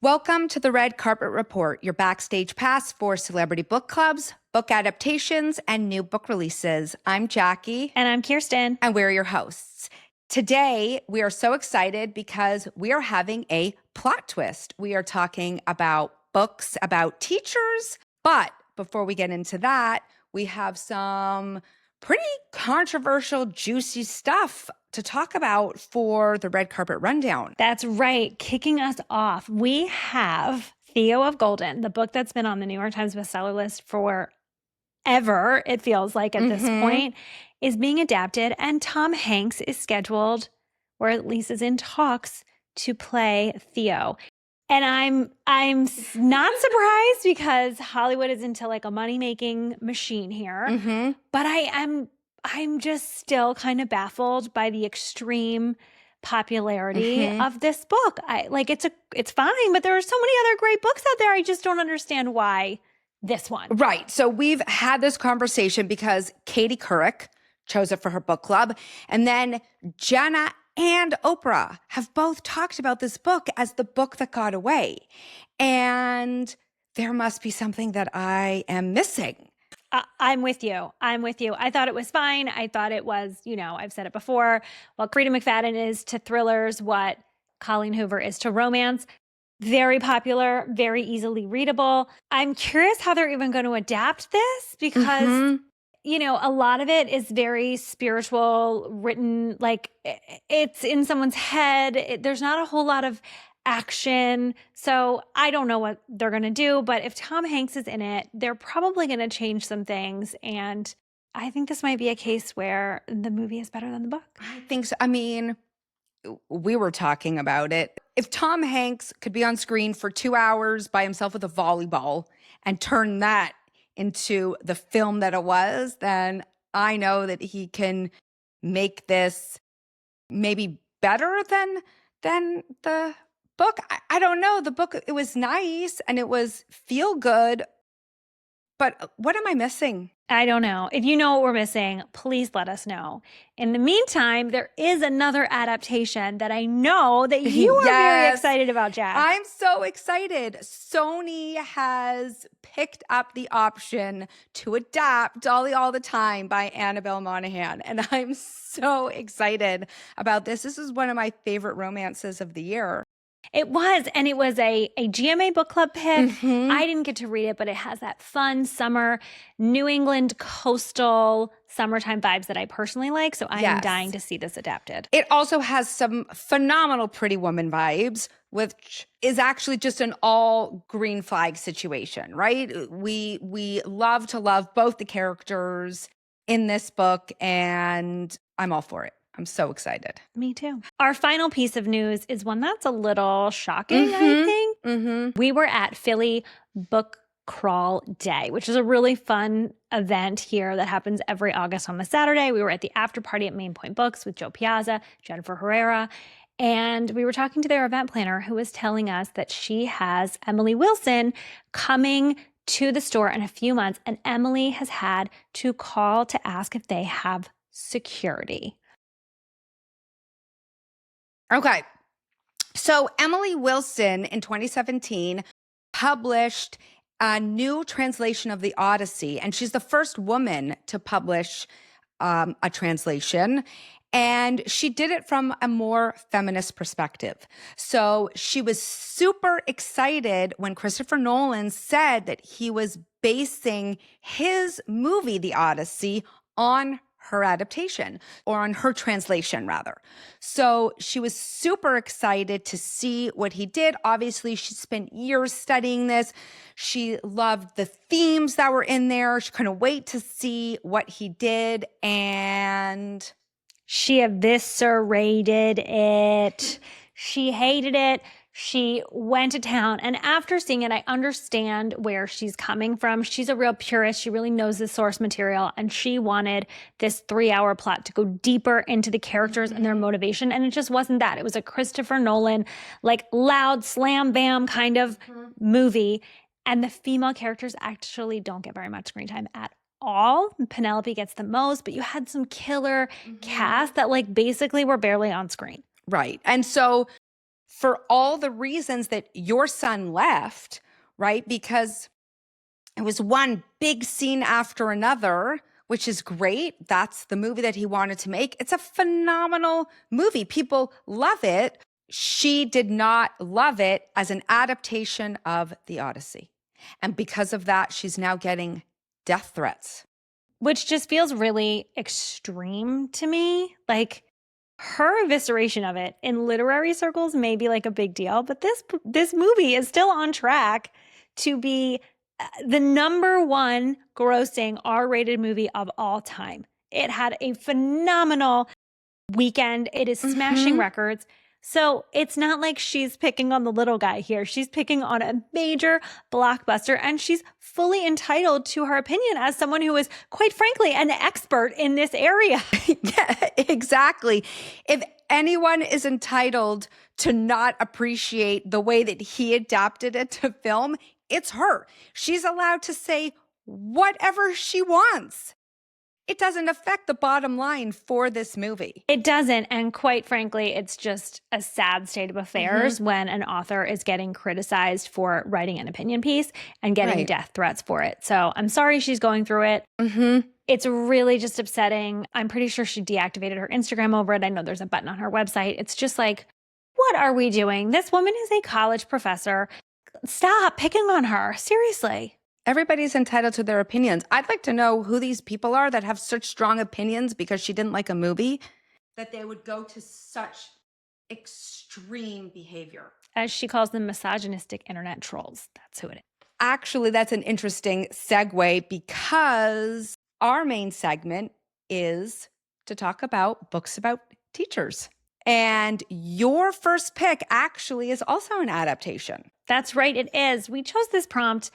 Welcome to the Red Carpet Report, your backstage pass for celebrity book clubs, book adaptations, and new book releases. I'm Jackie. And I'm Kirsten. And we're your hosts. Today, we are so excited because we are having a plot twist. We are talking about books about teachers. But before we get into that, we have some pretty controversial, juicy stuff to talk about for the Red Carpet Rundown. That's right. Kicking us off, we have Theo of Golden, the book that's been on the New York Times bestseller list forever, it feels like at this point, is being adapted. And Tom Hanks is scheduled, or at least is in talks, to play Theo. And I'm not surprised because Hollywood is into like a money-making machine here. But I'm just still kind of baffled by the extreme popularity of this book. It's fine, but there are so many other great books out there. I just don't understand why this one. Right. So we've had this conversation because Katie Couric chose it for her book club. And then Jenna and Oprah have both talked about this book as the book that got away. And there must be something that I am missing. I'm with you. I thought it was fine. I thought it was, I've said it before. Well, Frida McFadden is to thrillers what Colleen Hoover is to romance. Very popular, very easily readable. I'm curious how they're even going to adapt this because, a lot of it is very spiritual, written, like it's in someone's head. There's not a whole lot of action. So I don't know what they're going to do, but if Tom Hanks is in it, they're probably going to change some things. And I think this might be a case where the movie is better than the book. I think so. I mean, we were talking about it. If Tom Hanks could be on screen for 2 hours by himself with a volleyball and turn that into the film that it was, then I know that he can make this maybe better than the book. I don't know. The book, it was nice and it was feel good, but what am I missing? I don't know. If you know what we're missing, please let us know. In the meantime, there is another adaptation that I know that you are very excited about, Jack. I'm so excited. Sony has picked up the option to adapt Dolly All the Time by Annabelle Monaghan. And I'm so excited about this. This is one of my favorite romances of the year. It was, and it was a GMA book club pick. I didn't get to read it, but it has that fun summer New England coastal summertime vibes that I personally like. So I am dying to see this adapted. It also has some phenomenal Pretty Woman vibes, which is actually just an all green flag situation, right? We love to love both the characters in this book, and I'm all for it. I'm so excited. Me too. Our final piece of news is one that's a little shocking, I think. We were at Philly Book Crawl Day, which is a really fun event here that happens every August on the Saturday. We were at the after party at Main Point Books with Joe Piazza, Jennifer Herrera, and we were talking to their event planner who was telling us that she has Emily Wilson coming to the store in a few months, and Emily has had to call to ask if they have security. Okay. So Emily Wilson in 2017 published a new translation of the Odyssey, and she's the first woman to publish a translation. And she did it from a more feminist perspective. So she was super excited when Christopher Nolan said that he was basing his movie, The Odyssey, on her adaptation, or on her translation rather. So she was super excited to see what he did. Obviously, she spent years studying this. She loved the themes that were in there. She couldn't wait to see what he did, and she eviscerated it. She hated it. She went to town, and after seeing it, I understand where she's coming from. She's a real purist. She really knows the source material, and she wanted this 3-hour plot to go deeper into the characters and their motivation, and it just wasn't that. It was a Christopher Nolan, like loud slam bam kind of movie, and the female characters actually don't get very much screen time at all. Penelope gets the most, but you had some killer cast that like basically were barely on screen. Right. And so for all the reasons that your son left, right? Because it was one big scene after another, which is great. That's the movie that he wanted to make. It's a phenomenal movie. People love it. She did not love it as an adaptation of the Odyssey. And because of that, she's now getting death threats. Which just feels really extreme to me. Like, her evisceration of it in literary circles may be like a big deal, but this movie is still on track to be the #1 grossing R-rated movie of all time. It had a phenomenal weekend. It is smashing records. So it's not like she's picking on the little guy here. She's picking on a major blockbuster, and she's fully entitled to her opinion as someone who is, quite frankly, an expert in this area. Yeah, exactly. If anyone is entitled to not appreciate the way that he adapted it to film, it's her. She's allowed to say whatever she wants. It doesn't affect the bottom line for this movie. It doesn't. And quite frankly, it's just a sad state of affairs when an author is getting criticized for writing an opinion piece and getting death threats for it. So I'm sorry she's going through it. It's really just upsetting. I'm pretty sure she deactivated her Instagram over it. I know there's a button on her website. It's just like, what are we doing? This woman is a college professor. Stop picking on her. Seriously. Everybody's entitled to their opinions. I'd like to know who these people are that have such strong opinions because she didn't like a movie, that they would go to such extreme behavior. As she calls them, misogynistic internet trolls. That's who it is. Actually, that's an interesting segue because our main segment is to talk about books about teachers. And your first pick actually is also an adaptation. That's right, it is. We chose this prompt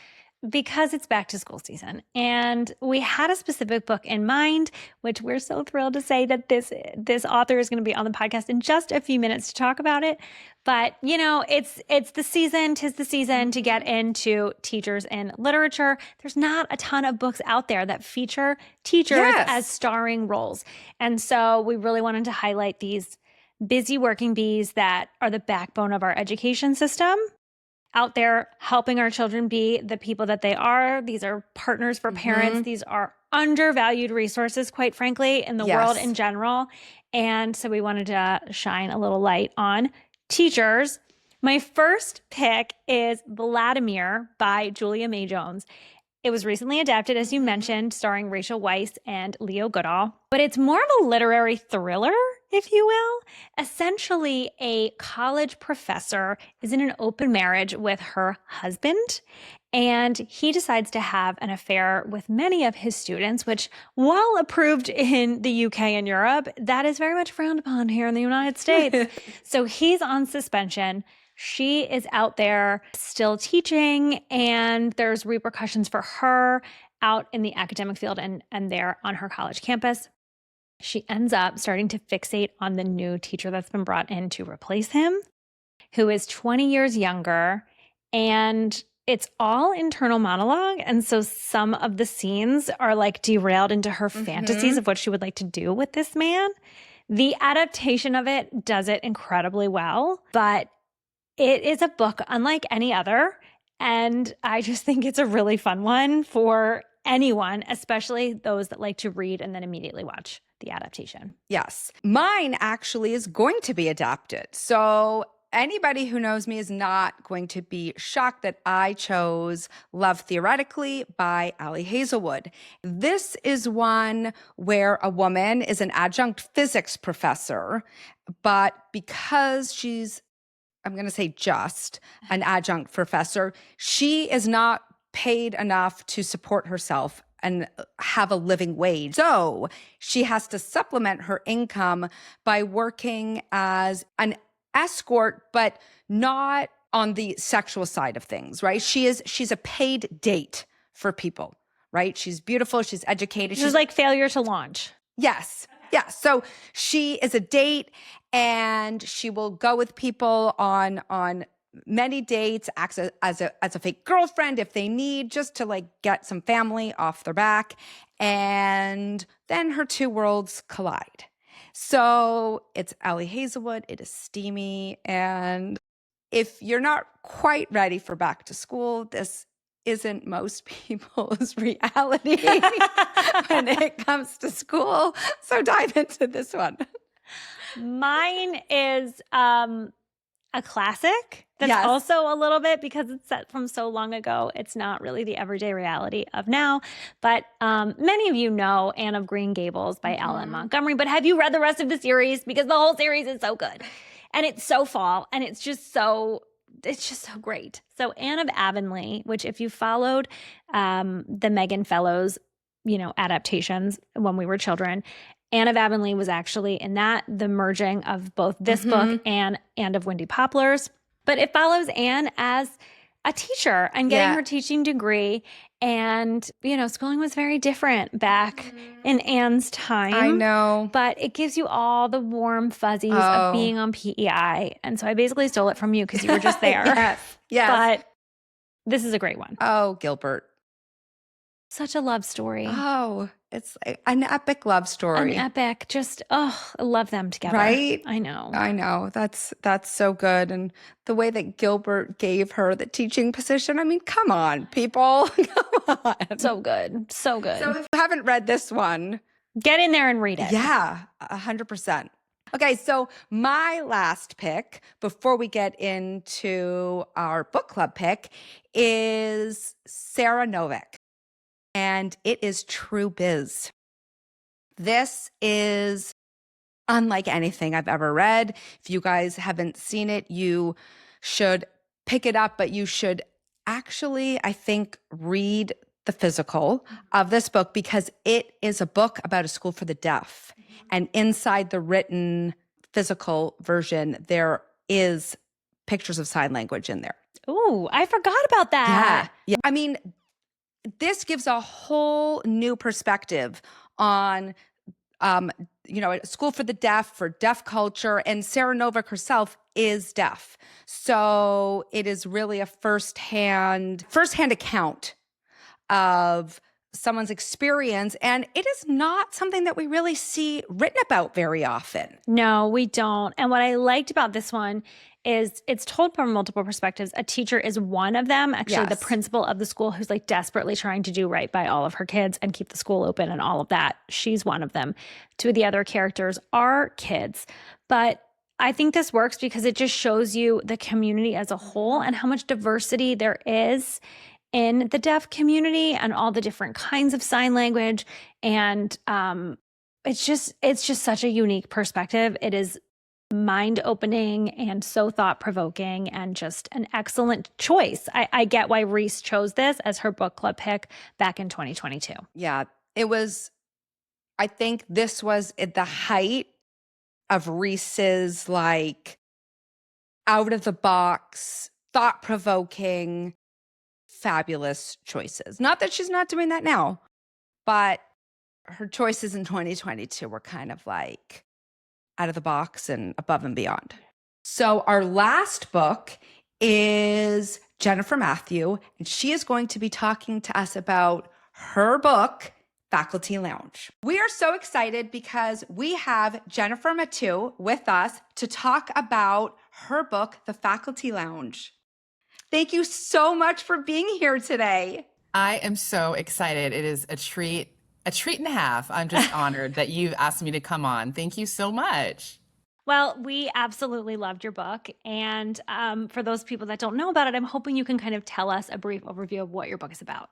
because it's back to school season, and we had a specific book in mind, which we're so thrilled to say that this author is going to be on the podcast in just a few minutes to talk about it. But you know, it's the season, 'tis the season to get into teachers in literature. There's not a ton of books out there that feature teachers as starring roles, and so we really wanted to highlight these busy working bees that are the backbone of our education system, out there helping our children be the people that they are. These are partners for parents. These are undervalued resources, quite frankly, in the world in general. And so we wanted to shine a little light on teachers. My first pick is Vladimir by Julia May Jones. It was recently adapted, as you mentioned, starring Rachel Weisz and Leo Goodall. But it's more of a literary thriller, if you will. Essentially, a college professor is in an open marriage with her husband, and he decides to have an affair with many of his students, which, while approved in the UK and Europe, that is very much frowned upon here in the United States. So he's on suspension. She is out there still teaching, and there's repercussions for her out in the academic field and there on her college campus. She ends up starting to fixate on the new teacher that's been brought in to replace him, who is 20 years younger, and it's all internal monologue. And so some of the scenes are like derailed into her fantasies of what she would like to do with this man. The adaptation of it does it incredibly well, but it is a book unlike any other, and I just think it's a really fun one for anyone, especially those that like to read and then immediately watch the adaptation. Yes. Mine actually is going to be adapted. So anybody who knows me is not going to be shocked that I chose Love Theoretically by Ali Hazelwood. This is one where a woman is an adjunct physics professor, but because she's, I'm going to say just an adjunct professor, she is not paid enough to support herself and have a living wage. So she has to supplement her income by working as an escort, but not on the sexual side of things, right? She's a paid date for people, right? She's beautiful, she's educated. She's like failure to launch. Yes. Yeah. So she is a date, and she will go with people on many dates, acts as a fake girlfriend if they need, just to like get some family off their back. And then her two worlds collide. So it's Ali Hazelwood. It is steamy, and if you're not quite ready for back to school, this isn't most people's reality when it comes to school. So dive into this one. Mine is a classic that's also a little bit, because it's set from so long ago, it's not really the everyday reality of now. But many of you know Anne of Green Gables by Alan Montgomery. But have you read the rest of the series? Because the whole series is so good. And it's so fall, and it's just so great. So Anne of Avonlea, which if you followed the Megan Fellows, adaptations when we were children, Anne of Avonlea was actually in that, the merging of both this book and of Windy Poplars. But it follows Anne as a teacher and getting her teaching degree. And, schooling was very different back in Anne's time. I know. But it gives you all the warm fuzzies of being on PEI. And so I basically stole it from you because you were just there. Yes. But this is a great one. Oh, Gilbert. Such a love story. Oh, it's an epic love story. An epic. Just, I love them together. Right? I know. That's so good. And the way that Gilbert gave her the teaching position, I mean, come on, people. Come on. So good. So good. So if you haven't read this one, get in there and read it. Yeah, 100%. Okay, so my last pick before we get into our book club pick is Sarah Novick. And it is True Biz. This is unlike anything I've ever read. If you guys haven't seen it, you should pick it up, but you should actually, I think, read the physical of this book, because it is a book about a school for the deaf. And inside the written physical version, there is pictures of sign language in there. Ooh, I forgot about that. Yeah. I mean, this gives a whole new perspective on, a school for the deaf, for deaf culture. And Sarah Novick herself is deaf. So it is really a firsthand account of someone's experience. And it is not something that we really see written about very often. No, we don't. And what I liked about this one is it's told from multiple perspectives. A teacher is one of them, actually the principal of the school, who's like desperately trying to do right by all of her kids and keep the school open and all of that. She's one of them. Two of the other characters are kids. But I think this works because it just shows you the community as a whole and how much diversity there is in the deaf community and all the different kinds of sign language. And it's just such a unique perspective. It is mind-opening and so thought-provoking and just an excellent choice. I get why Reese chose this as her book club pick back in 2022. Yeah, it was, I think this was at the height of Reese's out-of-the-box, thought-provoking, fabulous choices. Not that she's not doing that now, but her choices in 2022 were kind of out of the box and above and beyond. So our last book is Jennifer Mathieu, and she is going to be talking to us about her book, Faculty Lounge. We are so excited because we have Jennifer Mathieu with us to talk about her book, The Faculty Lounge. Thank you so much for being here today. I am so excited. It is a treat and a half. I'm just honored that you've asked me to come on. Thank you so much. Well, we absolutely loved your book. And for those people that don't know about it, I'm hoping you can kind of tell us a brief overview of what your book is about.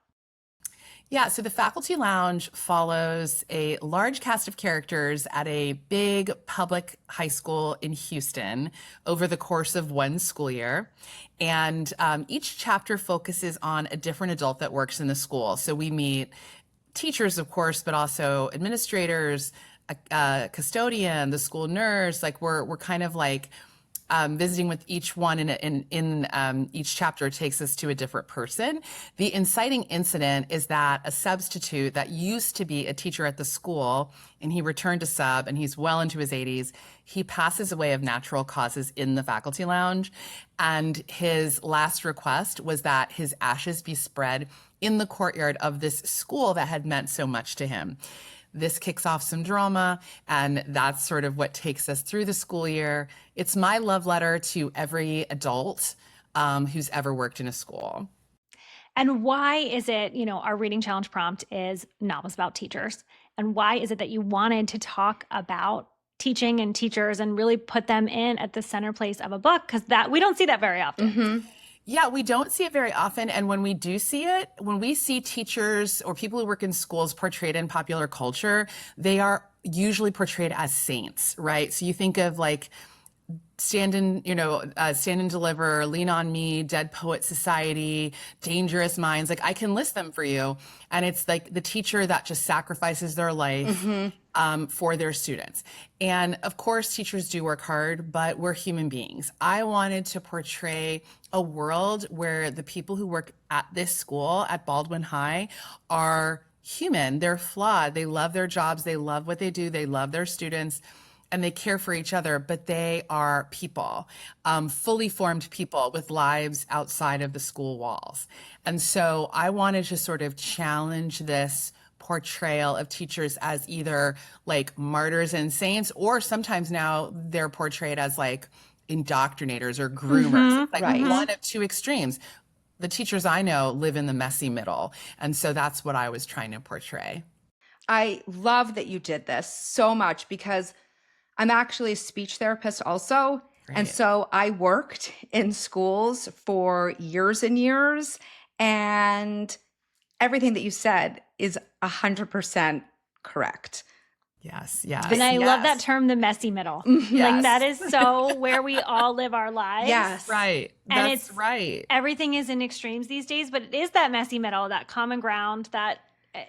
Yeah, so the Faculty Lounge follows a large cast of characters at a big public high school in Houston over the course of one school year. And each chapter focuses on a different adult that works in the school. So we meet teachers, of course, but also administrators, a custodian, the school nurse. We're kind of visiting with each one, in each chapter takes us to a different person. The inciting incident is that a substitute that used to be a teacher at the school, and he returned to sub, and he's well into his 80s, he passes away of natural causes in the faculty lounge. And his last request was that his ashes be spread in the courtyard of this school that had meant so much to him. this kicks off some drama, and that's sort of what takes us through the school year. It's my love letter to every adult who's ever worked in a school. And why is it, our reading challenge prompt is novels about teachers. And why is it that you wanted to talk about teaching and teachers and really put them in at the center place of a book? Because we don't see that very often. Yeah, we don't see it very often. And when we do see it, when we see teachers or people who work in schools portrayed in popular culture, they are usually portrayed as saints, right? So you think of like Stand and Deliver, Lean on Me, Dead Poet Society, Dangerous Minds. Like I can list them for you. And it's like the teacher that just sacrifices their life for their students. And of course, teachers do work hard, but we're human beings. I wanted to portray a world where the people who work at this school, at Baldwin High, are human. They're flawed. They love their jobs. They love what they do. They love their students. And they care for each other, but they are people, fully formed people with lives outside of the school walls. And so I wanted to sort of challenge this portrayal of teachers as either like martyrs and saints, or sometimes now they're portrayed as like indoctrinators or groomers. It's like one of two extremes. The teachers I know live in the messy middle. And so that's what I was trying to portray. I love that you did this so much because I'm actually a speech therapist also. Great. And so I worked in schools for years and years. And everything that you said is 100% correct. Yes, yes. And I love that term, the messy middle. Yes. Like that is so where we all live our lives. Yes. Right. And That's right. Everything is in extremes these days, but it is that messy middle, that common ground that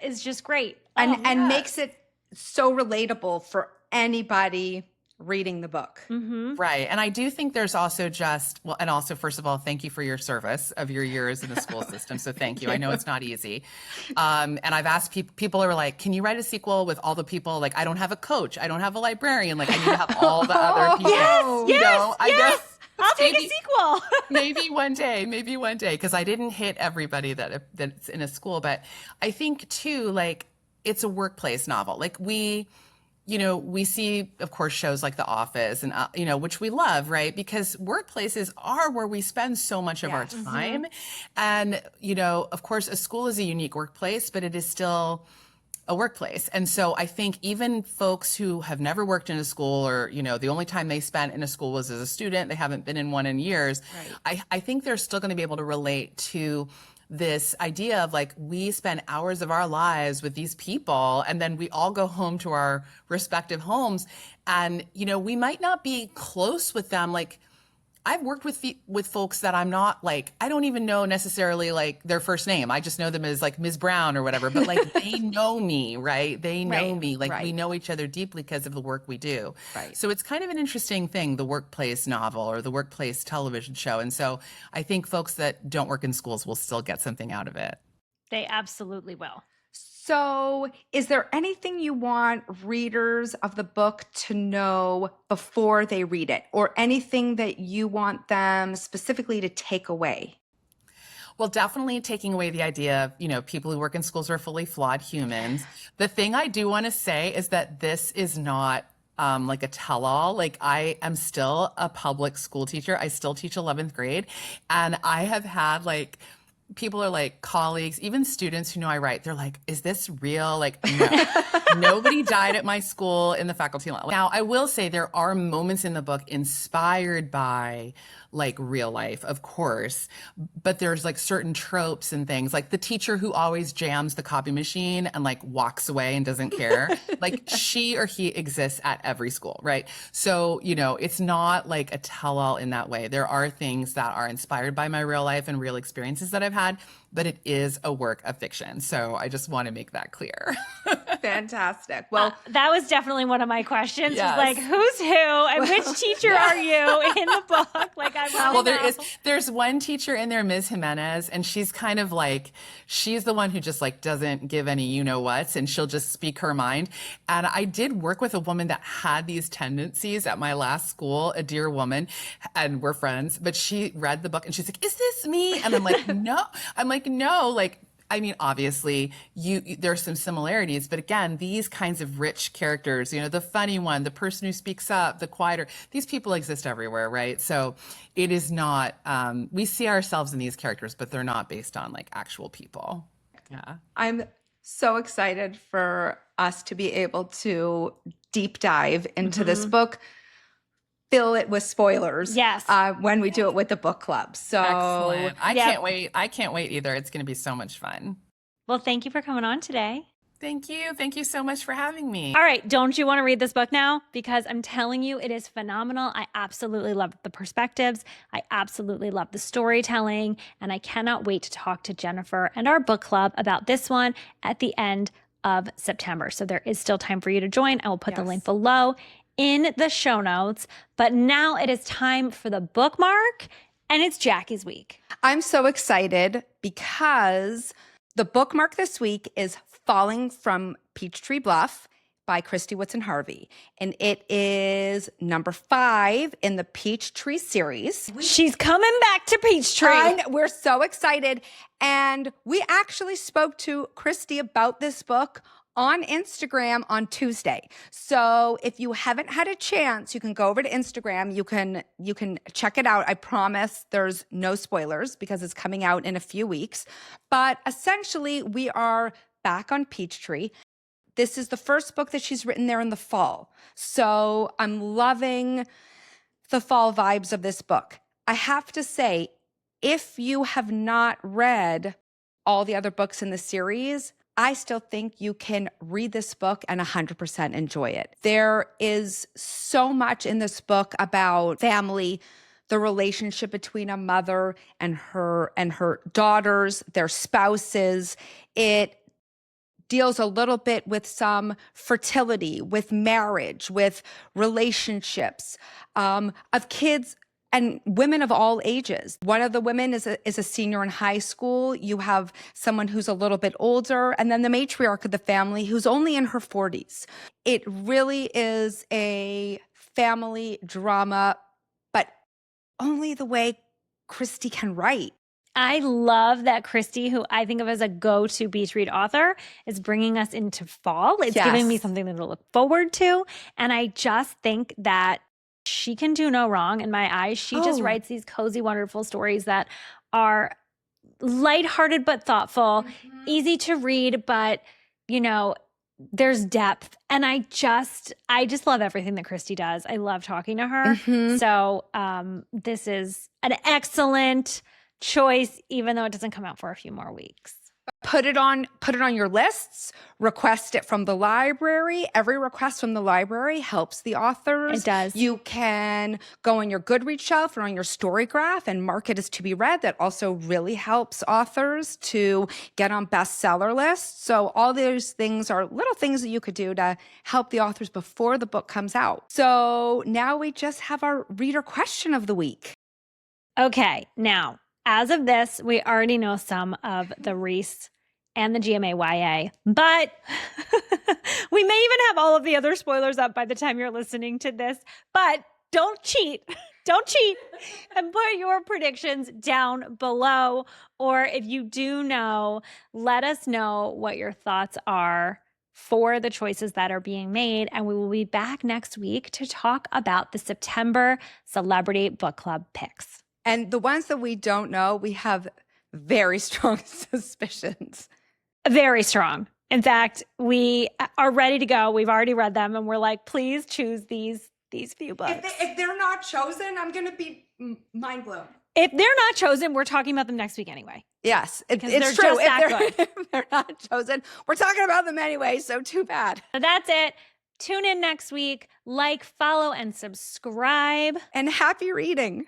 is just great. And makes it so relatable for anybody reading the book. Right. And I do think there's also and also, first of all, thank you for your service of your years in the school system. So thank you. I know it's not easy. And I've asked people are like, can you write a sequel with all the people? Like, I don't have a coach. I don't have a librarian. Like, I need to have all the other people. Yes. I'll take a sequel. maybe one day, because I didn't hit everybody that's in a school. But I think too, like, it's a workplace novel. Like we see, of course, shows like The Office and, which we love, right? Because workplaces are where we spend so much of our time. And, of course, a school is a unique workplace, but it is still a workplace. And so I think even folks who have never worked in a school or, the only time they spent in a school was as a student, they haven't been in one in years. Right. I think they're still going to be able to relate to this idea of like, we spend hours of our lives with these people and then we all go home to our respective homes. And, we might not be close with them. Like I've worked with folks that I'm not like, I don't even know necessarily like their first name. I just know them as like Ms. Brown or whatever, but like they know me, right? They know me. Like we know each other deeply because of the work we do. Right. So it's kind of an interesting thing, the workplace novel or the workplace television show. And so I think folks that don't work in schools will still get something out of it. They absolutely will. So is there anything you want readers of the book to know before they read it, or anything that you want them specifically to take away? Well, definitely taking away the idea of, people who work in schools are fully flawed humans. The thing I do want to say is that this is not like a tell-all. Like I am still a public school teacher. I still teach 11th grade. And I have had like, people are like colleagues, even students who know I write, they're like, is this real? Like, no. Nobody died at my school in the faculty lounge. Now, I will say there are moments in the book inspired by like real life, of course, but there's like certain tropes and things like the teacher who always jams the copy machine and like walks away and doesn't care. Like she or he exists at every school, right? So, it's not like a tell-all in that way. There are things that are inspired by my real life and real experiences that I've had, but it is a work of fiction. So I just want to make that clear. Fantastic. Well, that was definitely one of my questions. Yes. Was like, who's who and which teacher are you in the book? Like, I want to know. There's one teacher in there, Ms. Jimenez, and she's kind of like, she's the one who just like doesn't give any you-know-whats, and she'll just speak her mind. And I did work with a woman that had these tendencies at my last school, a dear woman, and we're friends, but she read the book and she's like, is this me? And I'm like, no. I'm like, no, like, I mean, obviously, there's some similarities, but again, these kinds of rich characters, the funny one, the person who speaks up, the quieter, these people exist everywhere, right? So it is not, we see ourselves in these characters, but they're not based on like actual people. Yeah. I'm so excited for us to be able to deep dive into this book, fill it with spoilers. Yes. When we do it with the book club. So Excellent. I can't wait. I can't wait either. It's going to be so much fun. Well, thank you for coming on today. Thank you. Thank you so much for having me. All right. Don't you want to read this book now? Because I'm telling you, it is phenomenal. I absolutely love the perspectives. I absolutely love the storytelling. And I cannot wait to talk to Jennifer and our book club about this one at the end of September. So there is still time for you to join. I will put the link below in the show notes. But now it is time for the bookmark, and it's Jackie's week. I'm so excited because the bookmark this week is Falling from Peachtree Bluff by Kristy Woodson Harvey. And it is number 5 in the Peachtree series. She's coming back to Peachtree. We're so excited. And we actually spoke to Kristy about this book on Instagram on Tuesday. So if you haven't had a chance, you can go over to Instagram. You can check it out. I promise there's no spoilers because it's coming out in a few weeks. But essentially, we are back on Peachtree. This is the first book that she's written there in the fall. So I'm loving the fall vibes of this book. I have to say, if you have not read all the other books in the series, I still think you can read this book and 100% enjoy it. There is so much in this book about family, the relationship between a mother and her daughters, their spouses. It deals a little bit with some fertility, with marriage, with relationships, of kids and women of all ages. One of the women is a senior in high school. You have someone who's a little bit older, and then the matriarch of the family who's only in her 40s. It really is a family drama, but only the way Kristy can write. I love that Kristy, who I think of as a go-to beach read author, is bringing us into fall. It's giving me something to look forward to. And I just think that she can do no wrong in my eyes. She just writes these cozy, wonderful stories that are lighthearted but thoughtful, easy to read, but, there's depth. And I just love everything that Kristy does. I love talking to her. So this is an excellent choice, even though it doesn't come out for a few more weeks. Put it on your lists, request it from the library. Every request from the library helps the authors. It does. You can go on your Goodreads shelf or on your Storygraph and mark it as to be read. That also really helps authors to get on bestseller lists. So all those things are little things that you could do to help the authors before the book comes out. So now we just have our reader question of the week. Okay, now, as of this, we already know some of the Reese and the GMA YA, but we may even have all of the other spoilers up by the time you're listening to this, but don't cheat. Don't cheat and put your predictions down below. Or if you do know, let us know what your thoughts are for the choices that are being made. And we will be back next week to talk about the September Celebrity Book Club picks. And the ones that we don't know, we have very strong suspicions. Very strong. In fact, we are ready to go. We've already read them and we're like, please choose these few books. If they're not chosen, I'm going to be mind blown. If they're not chosen, we're talking about them next week anyway. Yes, it's they're true. just that good. If they're not chosen, we're talking about them anyway, so too bad. So that's it. Tune in next week. Like, follow, and subscribe. And happy reading.